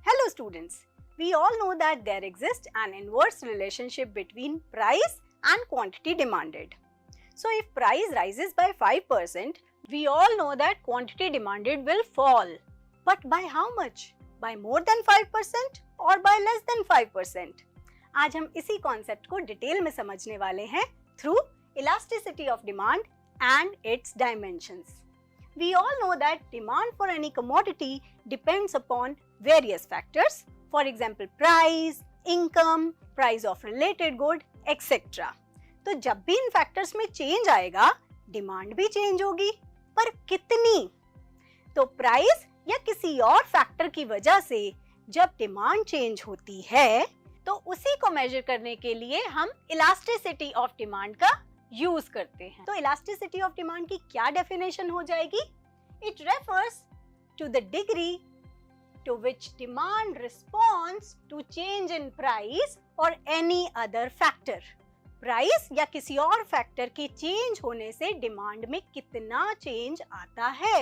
Hello students, we all know that there exists an inverse relationship between price and quantity demanded. So if price rises by 5%, we all know that quantity demanded will fall. But by how much? By more than 5% or by less than 5%? आज हम इसी concept को detail में समझने वाले हैं through elasticity of demand and its dimensions. We all know that demand for any commodity depends upon various factors, for example price, income, price of related good, etc. तो जब भी इन फैक्टर्स में change आएगा, demand भी change होगी, पर कितनी? तो प्राइस या किसी और फैक्टर की वजह से जब डिमांड चेंज होती है, तो उसी को मेजर करने के लिए हम इलास्टिसिटी ऑफ डिमांड का यूज करते हैं। तो इलास्टिसिटी ऑफ डिमांड की क्या डेफिनेशन हो जाएगी? It refers to the degree to which demand responds to change in price or any other factor. Price या किसी और फैक्टर के चेंज होने से डिमांड में कितना चेंज आता है।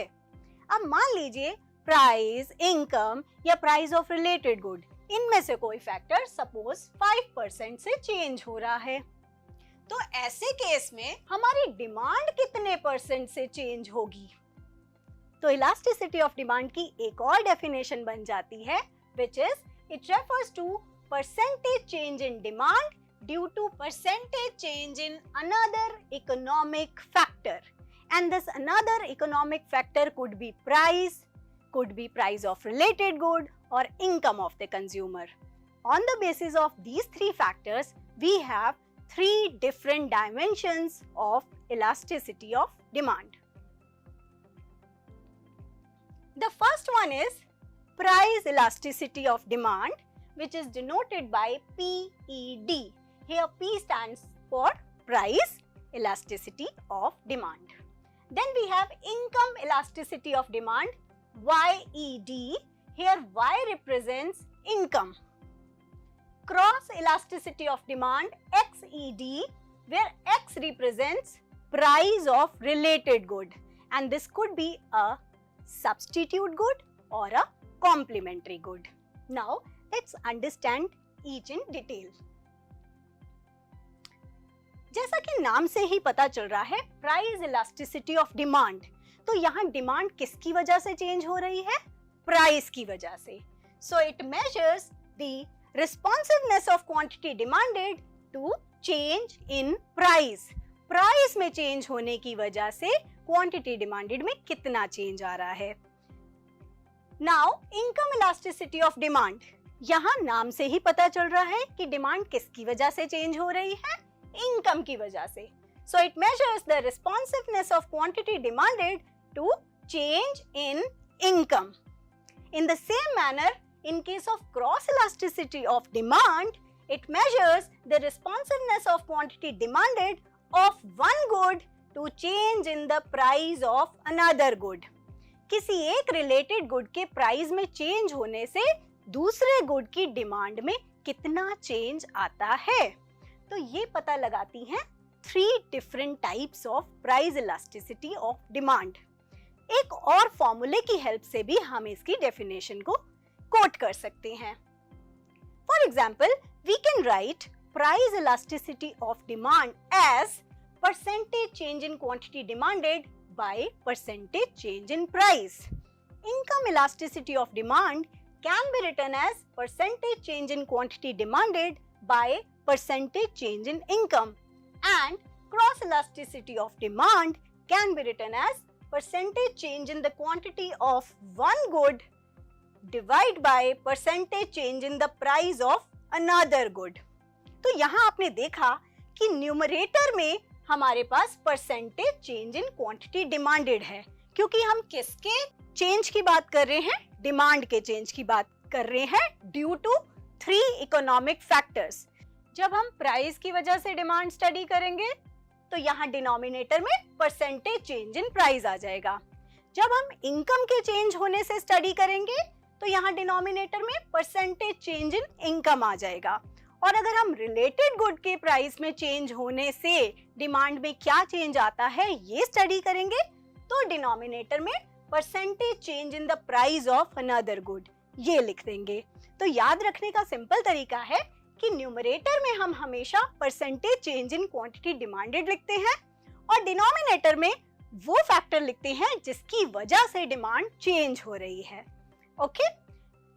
अब मान लीजिए प्राइस, इनकम या प्राइस ऑफ रिलेटेड गुड, इनमें से कोई फैक्टर सपोज 5% से चेंज हो रहा है, तो ऐसे केस में हमारी डिमांड कितने परसेंट से चेंज होगी? तो इलास्टिसिटी ऑफ डिमांड की एक और डेफिनेशन बन जाती है, which is it refers to percentage change in demand due to percentage change in another economic factor, and this another economic factor could be price of related good or income of the consumer. On the basis of these three factors, we have three different dimensions of elasticity of demand. The first one is price elasticity of demand, which is denoted by PED. Here P stands for price elasticity of demand. Then we have income elasticity of demand, YED. Here Y represents income. Cross elasticity of demand, XED, where X represents price of related good, and this could be a substitute good or a complementary good. Now let's understand each in detail. जैसा कि नाम से ही पता चल रहा है, price elasticity of demand, तो यहाँ डिमांड किसकी वजह से चेंज हो रही है? प्राइस की वजह से. So it measures the responsiveness of quantity demanded to change in price. Price में चेंज होने की वजह से क्वांटिटी डिमांडेड में कितना चेंज आ रहा है. Now income elasticity of demand, यहाँ नाम से ही पता चल रहा है कि डिमांड किसकी वजह से चेंज हो रही है? इनकम की वजह से. So it measures the responsiveness of quantity demanded to change in income. In the same manner, in case of cross elasticity of demand, it measures the responsiveness of quantity demanded of one good to change in the price of another good. किसी एक related good के price में change होने से दूसरे good की demand में कितना चेंज आता है, तो ये पता लगाती हैं 3 different types of price elasticity of demand. एक और फॉर्मूले की हेल्प से भी हम इसकी डेफिनेशन को कोट कर सकते हैं. For example, we can write price elasticity of demand as percentage change in quantity demanded by percentage change in price. Income elasticity of demand can be written as percentage change in quantity demanded by percentage change in income, and cross elasticity of demand can be written as percentage change in the quantity of one good divided by percentage change in the price of another good. तो यहाँ आपने देखा कि numerator में हमारे पास percentage change in quantity demanded है, क्योंकि हम किसके चेंज की बात कर रहे हैं? डिमांड के चेंज की बात कर रहे हैं ड्यू टू 3 इकोनॉमिक फैक्टर्स. जब हम प्राइस की वजह से डिमांड स्टडी करेंगे तो यहाँ डिनोमिनेटर में परसेंटेज चेंज इन प्राइस आ जाएगा. जब हम इनकम के चेंज होने से स्टडी करेंगे तो यहाँ डिनोमिनेटर में परसेंटेज चेंज इन इनकम आ जाएगा. और अगर हम रिलेटेड गुड के प्राइस में चेंज होने से डिमांड में क्या चेंज आता है ये स्टडी करेंगे, तो डिनोमिनेटर में percentage change in the price of another good ये लिख देंगे। तो याद रखने का सिंपल तरीका है कि न्यूमरेटर में हम हमेशा percentage change in quantity demanded लिखते हैं और डिनोमिनेटर में वो फैक्टर लिखते हैं जिसकी वजह से डिमांड चेंज हो रही है। Okay,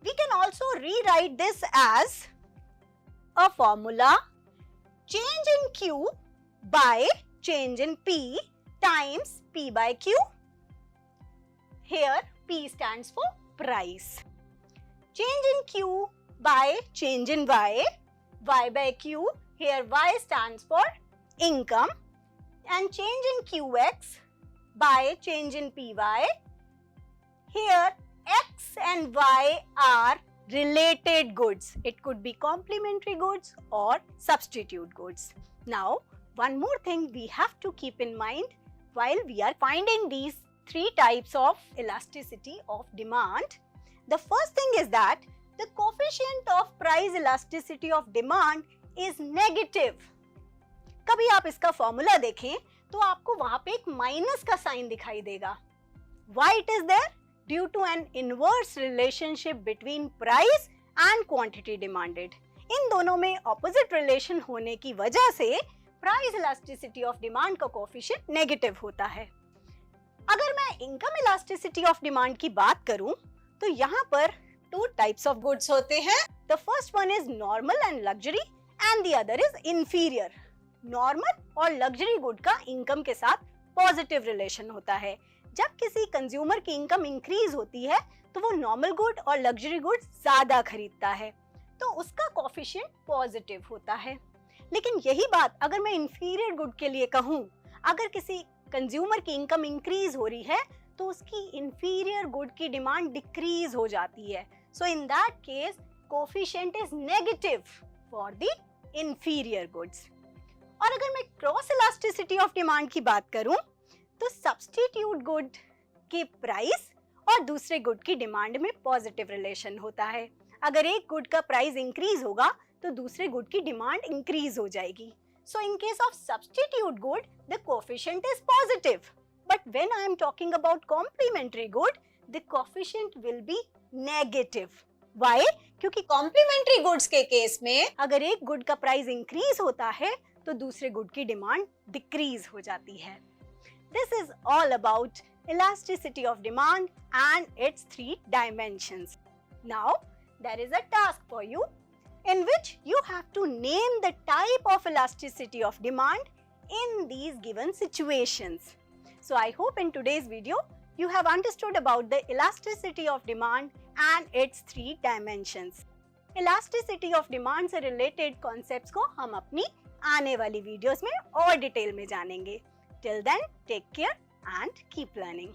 we can also rewrite this as a formula change in Q by change in P times P by Q. Here P stands for price. Change in Q by change in Y, Y by Q. Here Y stands for income, and change in QX by change in PY. Here X and Y are related goods. It could be complementary goods or substitute goods. Now, one more thing we have to keep in mind while we are finding these three types of elasticity of demand. The first thing is that the coefficient of price elasticity of demand is negative. कभी आप इसका formula देखें तो आपको वहां पे एक minus का साइन दिखाई देगा. Why it is there? Due to an inverse relationship between price and quantity demanded. इन दोनों में opposite relation होने की वजह से price elasticity of demand का coefficient negative होता है. अगर मैं income elasticity of demand की बात करूं तो यहाँ पर two types of goods होते हैं. The first one is normal and luxury and the other is inferior. Normal और luxury good का income के साथ positive relation होता है. जब किसी कंज्यूमर की इनकम इंक्रीज होती है तो वो नॉर्मल गुड और लग्जरी गुड ज्यादा खरीदता है, तो उसका कोफिशिएंट पॉजिटिव होता है. लेकिन यही बात अगर मैं इंफीरियर गुड के लिए कहूँ, अगर किसी कंज्यूमर की इनकम इंक्रीज हो रही है तो उसकी इंफीरियर गुड की डिमांड डिक्रीज हो जाती है. So in that case coefficient is negative for the inferior goods. और अगर मैं क्रॉस इलास्टिसिटी ऑफ डिमांड की बात करूं तो सब्स्टिट्यूट गुड के प्राइस और दूसरे गुड की डिमांड में पॉजिटिव रिलेशन होता है. अगर एक गुड का प्राइस इंक्रीज होगा तो दूसरे गुड की डिमांड इंक्रीज हो जाएगी. So in case of substitute good the coefficient is positive, but when I am talking about complementary good the coefficient will be negative. Why? क्योंकि कॉम्प्लीमेंट्री गुड्स के case में अगर एक गुड का price increase होता है तो दूसरे गुड की डिमांड डिक्रीज हो जाती है. This is all about elasticity of demand and its three dimensions. Now, there is a task for you in which you have to name the type of elasticity of demand in these given situations. So, I hope in today's video you have understood about the elasticity of demand and its three dimensions. Elasticity of demand से related concepts को हम अपनी आने वाली videos में और detail में जानेंगे. Till then, take care and keep learning.